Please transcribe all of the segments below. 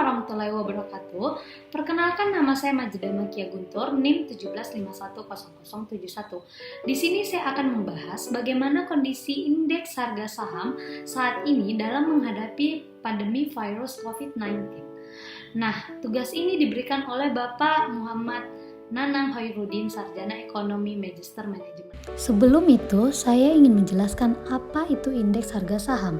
warahmatullahi wabarakatuh. Perkenalkan, nama saya Majida Makia Guntur, NIM 1710071. Di sini saya akan membahas bagaimana kondisi indeks harga saham saat ini dalam menghadapi pandemi virus COVID-19. Nah, tugas ini diberikan oleh Bapak Muhammad Nanang Hoirudin, Sarjana Ekonomi Magister Manajemen. Sebelum itu, saya ingin menjelaskan apa itu indeks harga saham.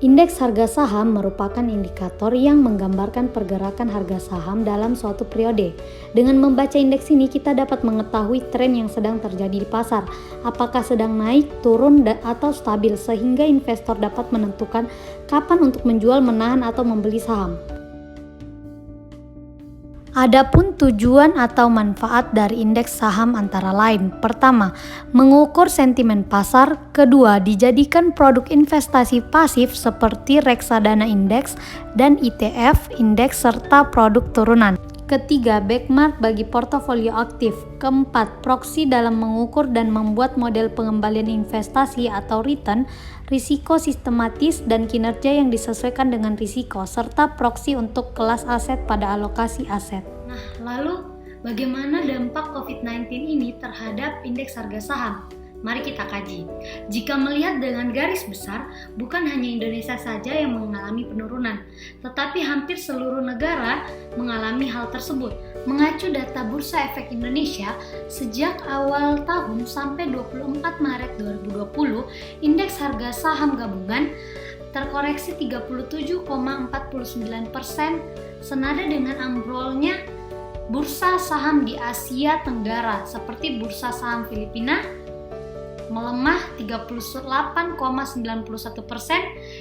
Indeks harga saham merupakan indikator yang menggambarkan pergerakan harga saham dalam suatu periode. Dengan membaca indeks ini, kita dapat mengetahui tren yang sedang terjadi di pasar, apakah sedang naik, turun, atau stabil, sehingga investor dapat menentukan kapan untuk menjual, menahan, atau membeli saham. Adapun tujuan atau manfaat dari indeks saham antara lain: pertama, mengukur sentimen pasar; kedua, dijadikan produk investasi pasif seperti reksadana indeks dan ETF indeks serta produk turunan; ketiga, benchmark bagi portofolio aktif; keempat, proksi dalam mengukur dan membuat model pengembalian investasi atau return, risiko sistematis dan kinerja yang disesuaikan dengan risiko, serta proksi untuk kelas aset pada alokasi aset. Nah, lalu bagaimana dampak COVID-19 ini terhadap indeks harga saham? Mari kita kaji. Jika melihat dengan garis besar, bukan hanya Indonesia saja yang mengalami penurunan, tetapi hampir seluruh negara mengalami hal tersebut. Mengacu data Bursa Efek Indonesia, sejak awal tahun sampai 24 Maret 2020, indeks harga saham gabungan terkoreksi 37,49%, senada dengan ambrolnya bursa saham di Asia Tenggara seperti bursa saham Filipina melemah 38,91%,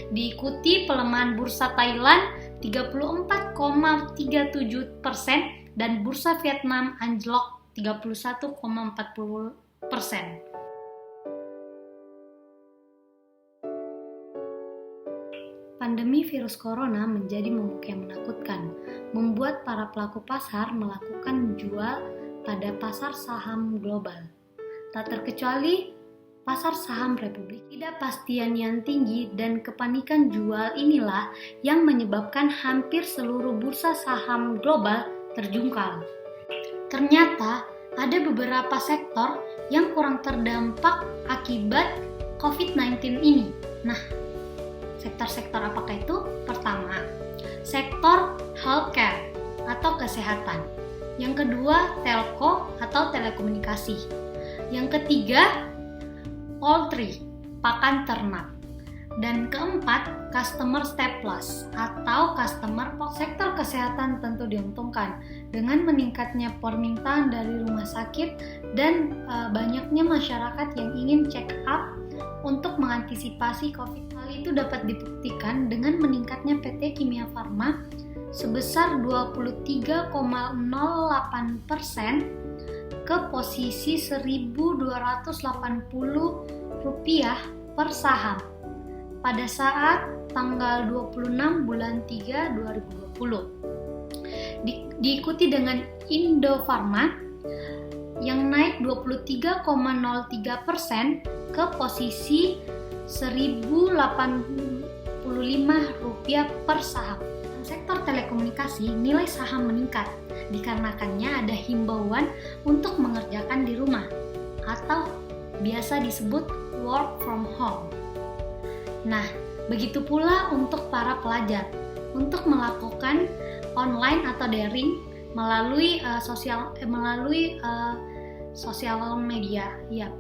diikuti pelemahan bursa Thailand 34,37% dan bursa Vietnam anjlok 31,40%. Pandemi virus corona menjadi momok yang menakutkan, membuat para pelaku pasar melakukan jual pada pasar saham global. Tak terkecuali pasar saham Republik. Ketidakpastian yang tinggi dan kepanikan jual inilah yang menyebabkan hampir seluruh bursa saham global terjungkal. Ternyata ada beberapa sektor yang kurang terdampak akibat COVID-19 ini. Nah, sektor-sektor apakah itu? Pertama, sektor healthcare atau kesehatan. Yang kedua, telco atau telekomunikasi. Yang ketiga, poultry, pakan ternak. Dan keempat, customer staples atau sektor kesehatan tentu diuntungkan dengan meningkatnya permintaan dari rumah sakit dan banyaknya masyarakat yang ingin check up untuk mengantisipasi COVID. Hal itu dapat dibuktikan dengan meningkatnya PT Kimia Farma sebesar 23,08% ke posisi Rp1.280 per saham pada saat tanggal 26 bulan 3 2020. Diikuti dengan Indofarma yang naik 23,03% ke posisi Rp1.085 per saham. Sektor telekomunikasi, nilai saham meningkat dikarenakannya ada himbauan untuk mengerjakan di rumah atau biasa disebut work from home. Nah, begitu pula untuk para pelajar untuk melakukan online atau daring melalui sosial media. Ya.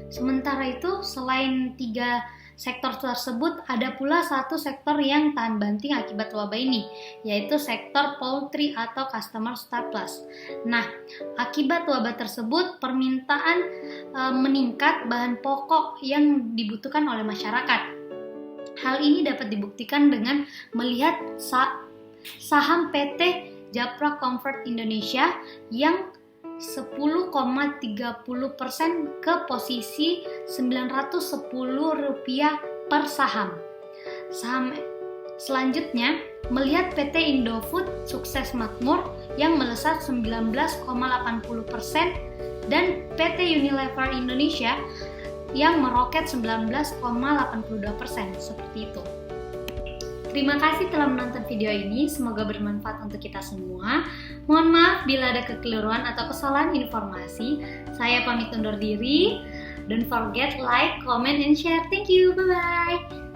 Sementara itu, selain 3 sektor tersebut, ada pula satu sektor yang tahan banting akibat wabah ini, yaitu sektor poultry atau customer staples. Nah, akibat wabah tersebut, permintaan meningkat bahan pokok yang dibutuhkan oleh masyarakat. Hal ini dapat dibuktikan dengan melihat saham PT Japra Comfort Indonesia yang 10,30% ke posisi Rp910 per saham. Selanjutnya, melihat PT Indofood Sukses Makmur yang melesat 19,80% dan PT Unilever Indonesia yang meroket 19,82%, seperti itu. Terima kasih telah menonton video ini, semoga bermanfaat untuk kita semua. Mohon maaf bila ada kekeliruan atau kesalahan informasi. Saya pamit undur diri. Don't forget like, comment, and share. Thank you, bye-bye.